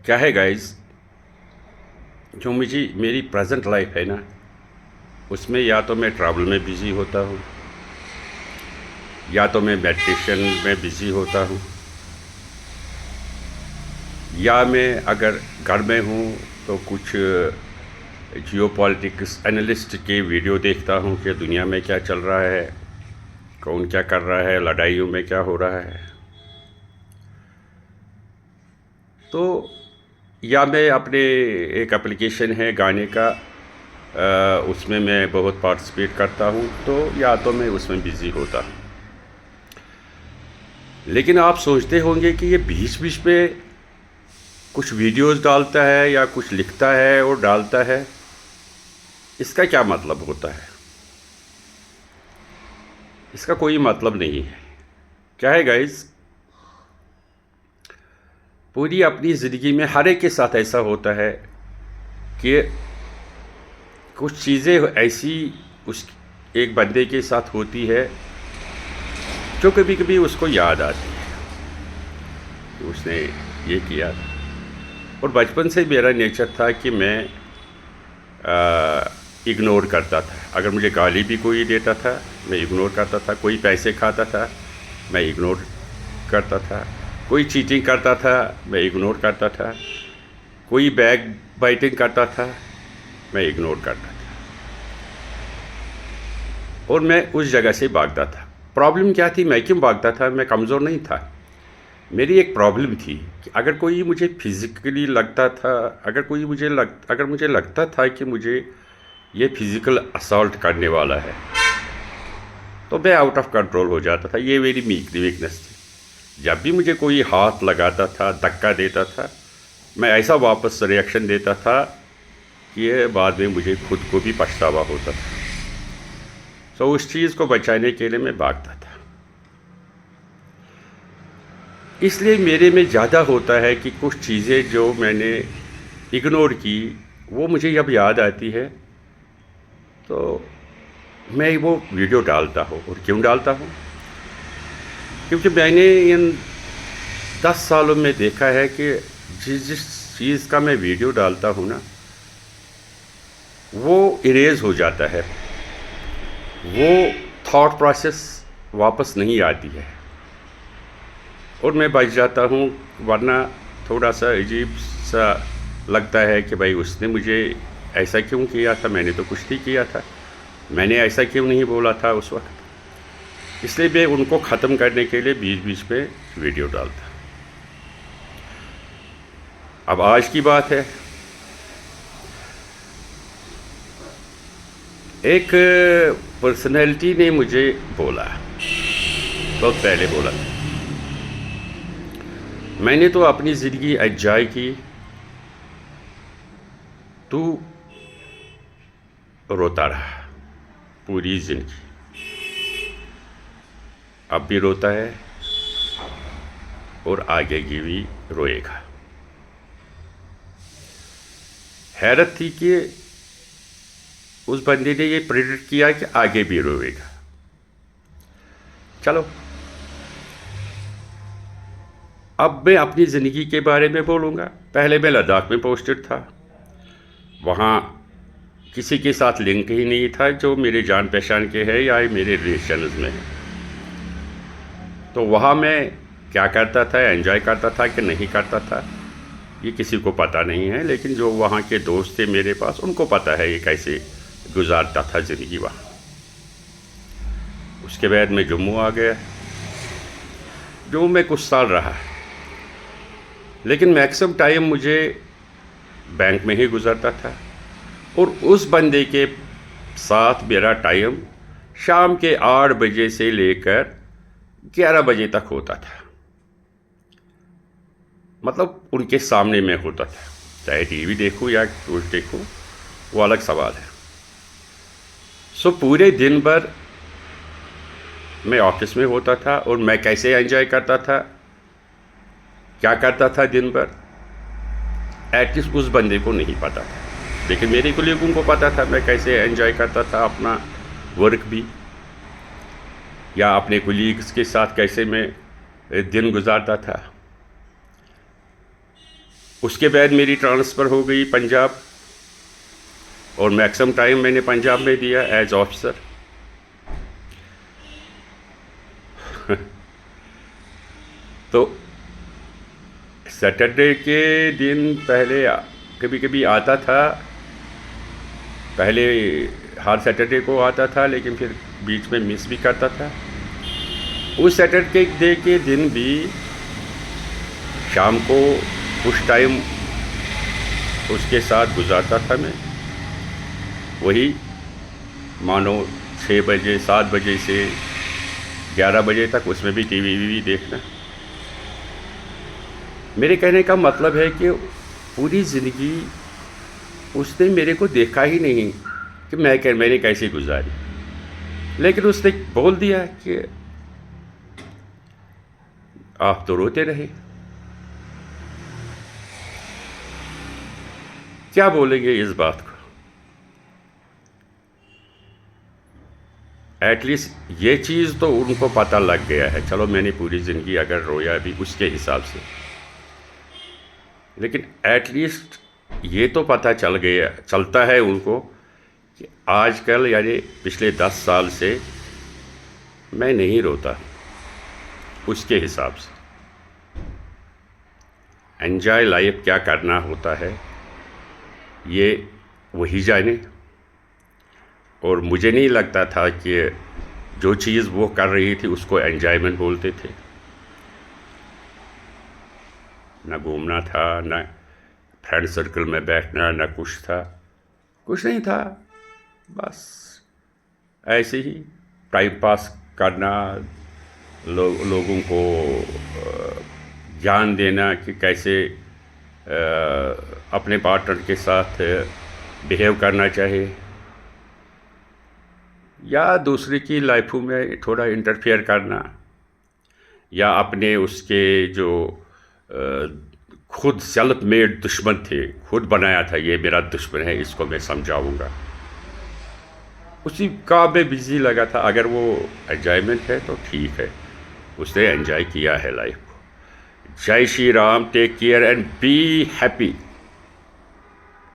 क्या है गाइस, जो मुझे मेरी प्रेजेंट लाइफ है ना, उसमें या तो मैं ट्रैवल में बिज़ी होता हूँ, या तो मैं मेडिटेशन में बिज़ी होता हूँ, या मैं अगर घर में हूँ तो कुछ जियो पॉलिटिक्स एनालिस्ट के वीडियो देखता हूँ कि दुनिया में क्या चल रहा है, कौन क्या कर रहा है, लड़ाइयों में क्या हो रहा है। तो या मैं अपने एक एप्लीकेशन है गाने का, उसमें मैं बहुत पार्टिसिपेट करता हूँ, तो या तो मैं उसमें बिज़ी होता हूँ। लेकिन आप सोचते होंगे कि ये बीच बीच में कुछ वीडियोस डालता है या कुछ लिखता है और डालता है, इसका क्या मतलब होता है? इसका कोई मतलब नहीं है। क्या है गाइस, पूरी अपनी ज़िंदगी में हर एक के साथ ऐसा होता है कि कुछ चीज़ें ऐसी उस एक बंदे के साथ होती है जो कभी कभी उसको याद आती है कि उसने ये किया था। और बचपन से मेरा नेचर था कि मैं इग्नोर करता था। अगर मुझे गाली भी कोई देता था, मैं इग्नोर करता था। कोई पैसे खाता था, मैं इग्नोर करता था। कोई चीटिंग करता था, मैं इग्नोर करता था। कोई बैक बाइटिंग करता था, मैं इग्नोर करता था। और मैं उस जगह से भागता था। प्रॉब्लम क्या थी, मैं क्यों भागता था? मैं कमज़ोर नहीं था। मेरी एक प्रॉब्लम थी कि अगर कोई मुझे फिज़िकली लगता था, अगर मुझे लगता था कि मुझे ये फिज़िकल असॉल्ट करने वाला है, तो मैं आउट ऑफ कंट्रोल हो जाता था। ये मेरी वीकनेस थी। जब भी मुझे कोई हाथ लगाता था, धक्का देता था, मैं ऐसा वापस रिएक्शन देता था कि ये बाद में मुझे खुद को भी पछतावा होता था। तो उस चीज़ को बचाने के लिए मैं भागता था। इसलिए मेरे में ज़्यादा होता है कि कुछ चीज़ें जो मैंने इग्नोर की, वो मुझे जब याद आती है तो मैं वो वीडियो डालता हूँ। और क्यों डालता हूँ? क्योंकि मैंने इन 10 सालों में देखा है कि जिस जिस चीज़ का मैं वीडियो डालता हूँ ना, वो इरेज हो जाता है। वो थॉट प्रोसेस वापस नहीं आती है और मैं बच जाता हूँ। वरना थोड़ा सा अजीब सा लगता है कि भाई उसने मुझे ऐसा क्यों किया था, मैंने तो कुछ नहीं किया था, मैंने ऐसा क्यों नहीं बोला था उस वक्त। इसलिए मैं उनको ख़त्म करने के लिए बीच बीच में वीडियो डालता। अब आज की बात है, एक पर्सनैलिटी ने मुझे बोला, बहुत पहले बोला था। मैंने तो अपनी ज़िंदगी एंजॉय की, तू रोता रहा पूरी ज़िंदगी, अब भी रोता है और आगे की भी रोएगा। हैरत थी कि उस बंदे ने ये प्रेडिक्ट किया कि आगे भी रोएगा। चलो, अब मैं अपनी ज़िंदगी के बारे में बोलूँगा। पहले मैं लद्दाख में पोस्टेड था। वहाँ किसी के साथ लिंक ही नहीं था जो मेरे जान पहचान के है या मेरे रिलेशंस में है। तो वहाँ मैं क्या करता था, एंजॉय करता था कि नहीं करता था, ये किसी को पता नहीं है। लेकिन जो वहाँ के दोस्त थे मेरे पास, उनको पता है ये कैसे गुजारता था ज़िंदगी वहाँ। उसके बाद मैं जम्मू आ गया। जम्मू में कुछ साल रहा, लेकिन मैक्सिमम टाइम मुझे बैंक में ही गुजरता था। और उस बंदे के साथ मेरा टाइम शाम के 8 बजे से लेकर 11 बजे तक होता था। मतलब उनके सामने में होता था। चाहे टीवी देखूं या कुछ देखूं, वो अलग सवाल है। सो पूरे दिन भर मैं ऑफिस में होता था और मैं कैसे एंजॉय करता था, क्या करता था दिन भर, एटलीस्ट उस बंदे को नहीं पता था। लेकिन मेरे कोलीगों को पता था मैं कैसे एंजॉय करता था अपना वर्क भी, या अपने कोलीग्स के साथ कैसे मैं दिन गुजारता था। उसके बाद मेरी ट्रांसफ़र हो गई पंजाब, और मैक्सिमम टाइम मैंने पंजाब में दिया एज ऑफिसर। तो सैटरडे के दिन पहले कभी कभी आता था, पहले हर सैटरडे को आता था, लेकिन फिर बीच में मिस भी करता था। उस सैटरडे डे के दिन भी शाम को कुछ टाइम उसके साथ गुजारता था मैं, वही मानो 6 बजे 7 बजे से 11 बजे तक, उसमें भी टीवी देखना। मेरे कहने का मतलब है कि पूरी ज़िंदगी उसने मेरे को देखा ही नहीं कि मैंने कैसे गुजारी, लेकिन उसने बोल दिया कि आप तो रोते रहे। क्या बोलेंगे इस बात को? एटलीस्ट ये चीज़ तो उनको पता लग गया है। चलो मैंने पूरी ज़िंदगी अगर रोया भी उसके हिसाब से, लेकिन एटलीस्ट ये तो पता चलता है उनको कि आजकल यानी पिछले 10 साल से मैं नहीं रोता उसके हिसाब से। एंजॉय लाइफ क्या करना होता है ये वही जाने, और मुझे नहीं लगता था कि जो चीज़ वो कर रही थी उसको एंजॉयमेंट बोलते थे। ना घूमना था, ना फ्रेंड सर्कल में बैठना, ना कुछ था, कुछ नहीं था, बस ऐसे ही टाइम पास करना, लोगों को ज्ञान देना कि कैसे अपने पार्टनर के साथ बिहेव करना चाहिए, या दूसरे की लाइफ में थोड़ा इंटरफेयर करना, या अपने उसके जो खुद सेल्फ मेड दुश्मन थे, खुद बनाया था ये मेरा दुश्मन है, इसको मैं समझाऊंगा, उसी काम में बिजी लगा था। अगर वो एंजॉयमेंट है तो ठीक है, उसने एंजॉय किया है लाइफ को। जय Shri Ram, take care and be happy.